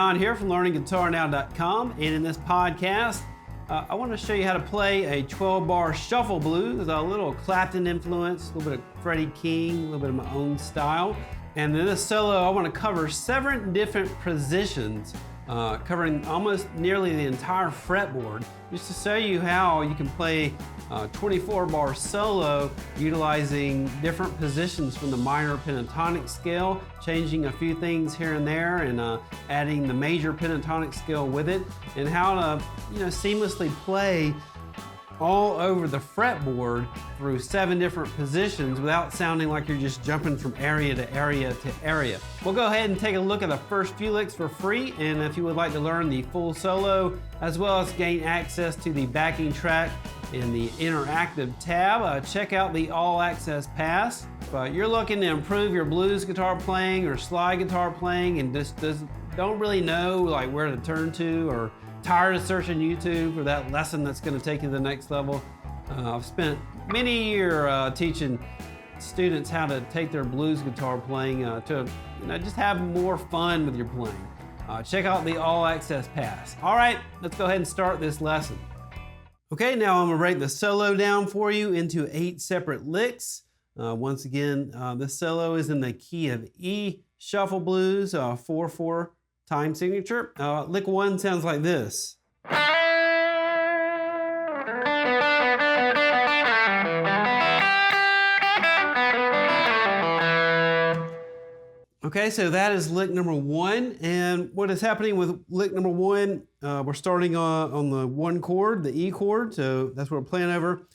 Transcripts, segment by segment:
John here from LearningGuitarNow.com, and in this podcast, I want to show you how to play a 12-bar shuffle blues, a little Clapton influence, a little bit of Freddie King, a little bit of my own style. And in this solo, I want to cover 7 different positions, covering almost nearly the entire fretboard, just to show you how you can play a 24-bar solo utilizing different positions from the minor pentatonic scale, changing a few things here and there, and adding the major pentatonic scale with it, and how to seamlessly play all over the fretboard through 7 different positions without sounding like you're just jumping from area to area to area. We'll go ahead and take a look at the first few licks for free, and if you would like to learn the full solo as well as gain access to the backing track in the interactive tab, check out the All Access Pass. If you're looking to improve your blues guitar playing or slide guitar playing and just don't really know like where to turn to, or tired of searching YouTube for that lesson that's going to take you to the next level, I've spent many years teaching students how to take their blues guitar playing to just have more fun with your playing. Check out the All Access Pass. All right, let's go ahead and start this lesson. Okay, now I'm going to break the solo down for you into 8 separate licks. Once again, this solo is in the key of E shuffle blues, 4/4 time signature. Lick 1 sounds like this. Okay, so that is lick number 1, and what is happening with lick number 1, we're starting on the 1 chord, the E chord, so that's what we're playing over.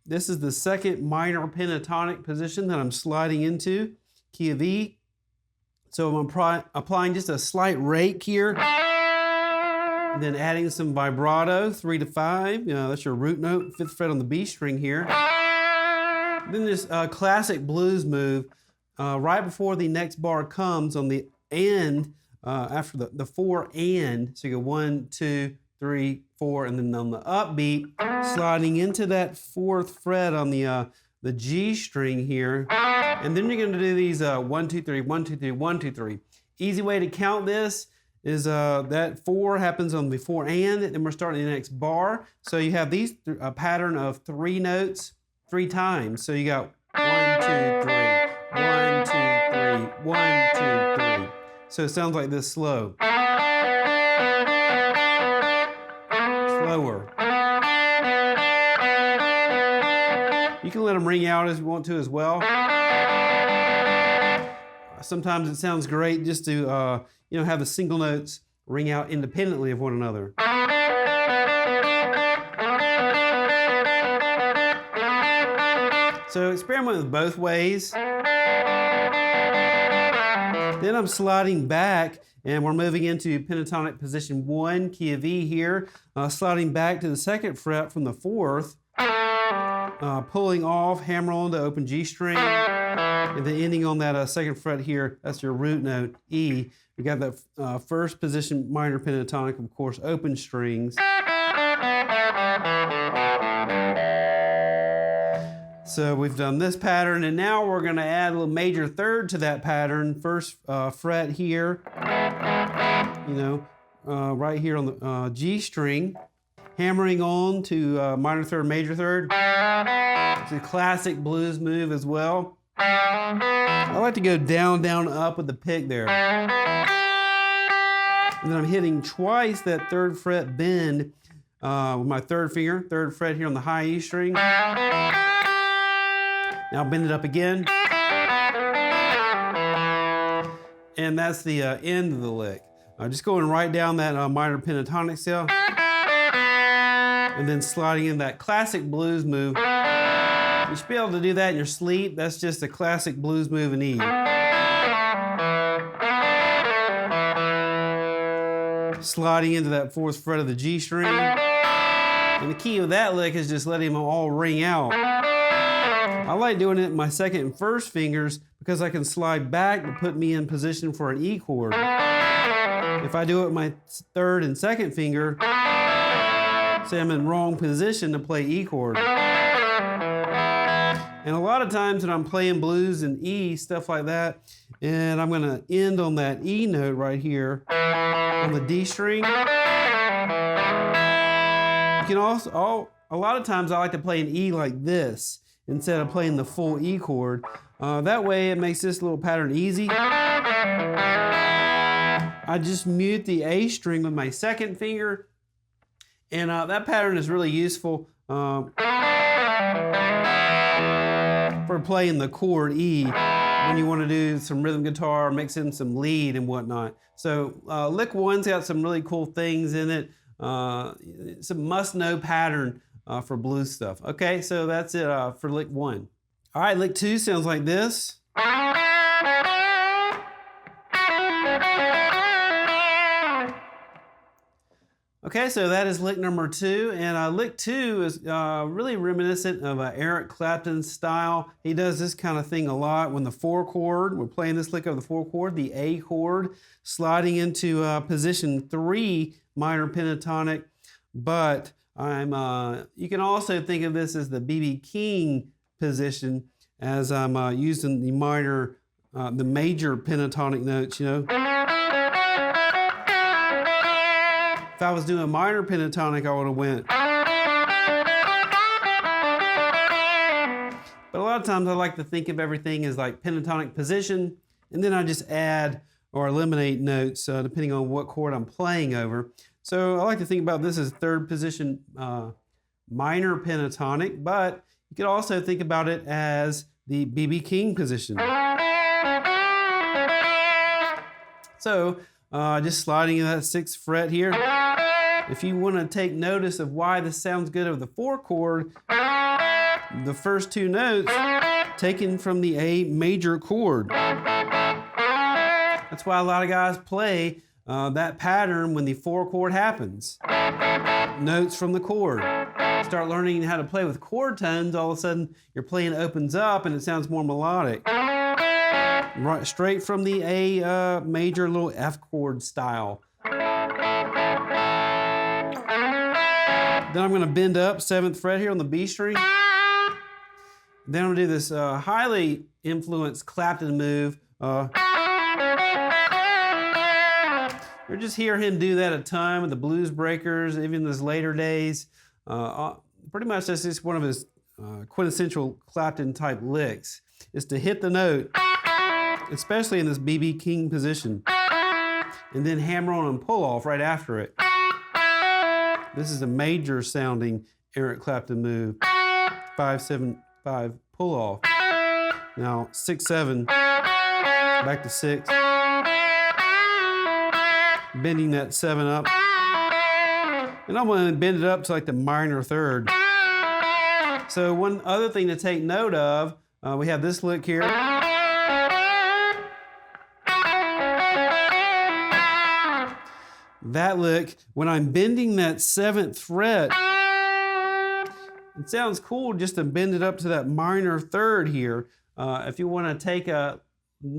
This is the second minor pentatonic position that I'm sliding into, key of E. So I'm applying just a slight rake here, and then adding some vibrato, 3 to 5. That's your root note, 5th fret on the B string here. Then this classic blues move, right before the next bar comes on the end, after the 4 and, so you go 1, 2, 3, 4, and then on the upbeat, sliding into that 4th fret on the G string here, and then you're going to do these 1, 2, 3, 1, 2, 3, 1, 2, 3. Easy way to count this is that 4 happens on the 4 and then we're starting the next bar. So you have these a pattern of 3 notes 3 times. So you got 1, 2, 3, 1, 2, 3, 1, 2, 3. So it sounds like this slow. Slower. You can let them ring out as you want to as well. Sometimes it sounds great just to have the single notes ring out independently of one another. So experiment with both ways. Then I'm sliding back, and we're moving into pentatonic position 1, key of E here, sliding back to the 2nd fret from the 4th. Pulling off, hammer on to open G string, and then ending on that 2nd fret here. That's your root note, E. We got that first position minor pentatonic, of course, open strings. So we've done this pattern, and now we're going to add a little major 3rd to that pattern. First fret here, right here on the G string. Hammering on to minor 3rd, major 3rd. It's a classic blues move as well. I like to go down, down, up with the pick there. And then I'm hitting twice that 3rd fret bend with my 3rd finger, 3rd fret here on the high E string. Now bend it up again. And that's the end of the lick. Just going right down that minor pentatonic scale. And then sliding in that classic blues move. You should be able to do that in your sleep. That's just a classic blues move in E. Sliding into that 4th fret of the G string. And the key of that lick is just letting them all ring out. I like doing it with my 2nd and 1st fingers because I can slide back to put me in position for an E chord. If I do it with my 3rd and 2nd finger, say I'm in wrong position to play E chord. And a lot of times when I'm playing blues and E, stuff like that, and I'm gonna end on that E note right here, on the D string. You can also, a lot of times I like to play an E like this instead of playing the full E chord. That way it makes this little pattern easy. I just mute the A string with my second finger, and that pattern is really useful for playing the chord E when you want to do some rhythm guitar, mix in some lead and whatnot. So lick 1's got some really cool things in it. It's a must-know pattern for blues stuff. Okay, so that's it for lick 1. All right, lick 2 sounds like this. Okay, so that is lick number 2, and lick 2 is really reminiscent of Eric Clapton's style. He does this kind of thing a lot when the 4 chord, we're playing this lick of the 4 chord, the A chord, sliding into position 3 minor pentatonic, but you can also think of this as the B.B. King position as I'm using the major pentatonic notes, you know. If I was doing minor pentatonic, I would have went. But a lot of times I like to think of everything as like pentatonic position, and then I just add or eliminate notes depending on what chord I'm playing over. So I like to think about this as 3rd position minor pentatonic, but you could also think about it as the B.B. King position. So just sliding in that 6th fret here. If you want to take notice of why this sounds good of the 4 chord, the first 2 notes taken from the A major chord. That's why a lot of guys play that pattern when the 4 chord happens. Notes from the chord. Start learning how to play with chord tones, all of a sudden your playing opens up and it sounds more melodic. Right, straight from the A major little F chord style. Then I'm going to bend up 7th fret here on the B string. Then I'm going to do this highly influenced Clapton move. You'll just hear him do that a ton with the Blues Breakers, even in his later days. Pretty much that's just one of his quintessential Clapton type licks, is to hit the note, especially in this B.B. King position, and then hammer on and pull off right after it. This is a major sounding Eric Clapton move. 5-7-5 pull off. Now 6-7, back to 6. Bending that 7 up. And I'm going to bend it up to like the minor 3rd. So one other thing to take note of, we have this lick here. That lick, when I'm bending that 7th fret, it sounds cool just to bend it up to that minor 3rd here. If you want to take a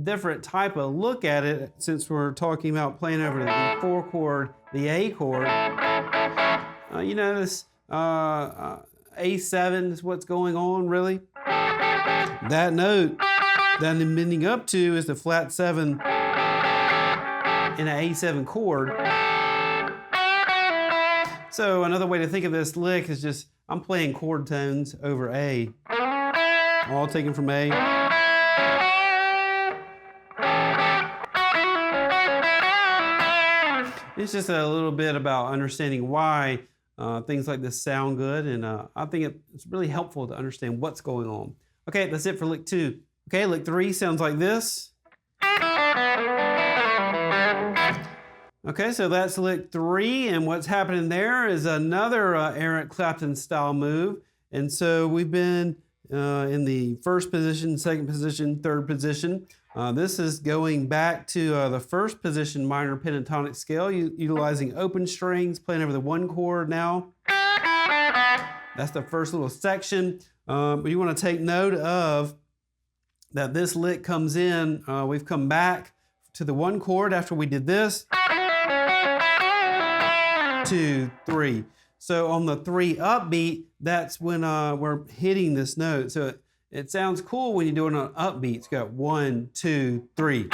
different type of look at it, since we're talking about playing over the 4 chord, the A chord, you notice A7 is what's going on really. That note that I'm bending up to is the flat 7 in an A7 chord. So another way to think of this lick is just, I'm playing chord tones over A, all taken from A. It's just a little bit about understanding why things like this sound good, and I think it's really helpful to understand what's going on. Okay, that's it for lick 2. Okay, lick 3 sounds like this. Okay, so that's lick 3, and what's happening there is another Eric Clapton style move. And so we've been in the 1st position, 2nd position, 3rd position. This is going back to the 1st position minor pentatonic scale, utilizing open strings, playing over the 1 chord now. That's the first little section. But you want to take note of that this lick comes in, we've come back to the 1 chord after we did this. 2, 3. So on the 3 upbeat, that's when we're hitting this note. So it sounds cool when you're doing an upbeat. It's got 1, 2, 3.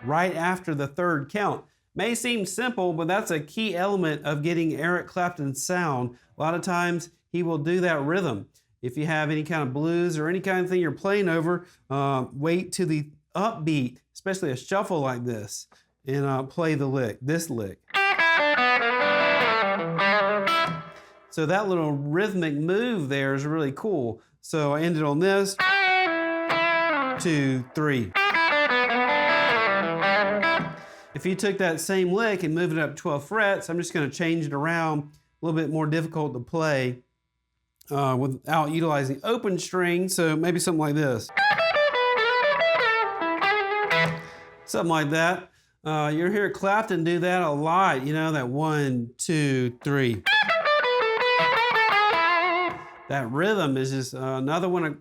Right after the 3rd count. May seem simple, but that's a key element of getting Eric Clapton's sound. A lot of times he will do that rhythm. If you have any kind of blues or any kind of thing you're playing over, wait to the upbeat, especially a shuffle like this, and play the lick, this lick. So that little rhythmic move there is really cool. So I ended on this, 2, 3. If you took that same lick and moved it up 12 frets, I'm just going to change it around, a little bit more difficult to play without utilizing open string, so maybe something like this. Something like that. You'll hear Clapton do that a lot, you know, that 1, 2, 3. That rhythm is just another one of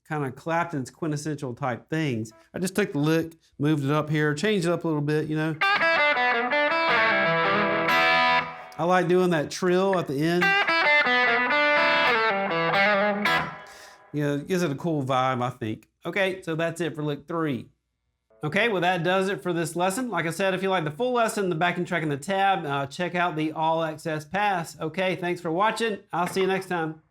kind of Clapton's quintessential type things. I just took the lick, moved it up here, changed it up a little bit, you know. I like doing that trill at the end. You know, it gives it a cool vibe, I think. Okay, so that's it for lick 3. Okay, well that does it for this lesson. Like I said, if you like the full lesson, the backing track and the tab, check out the All Access Pass. Okay, thanks for watching. I'll see you next time.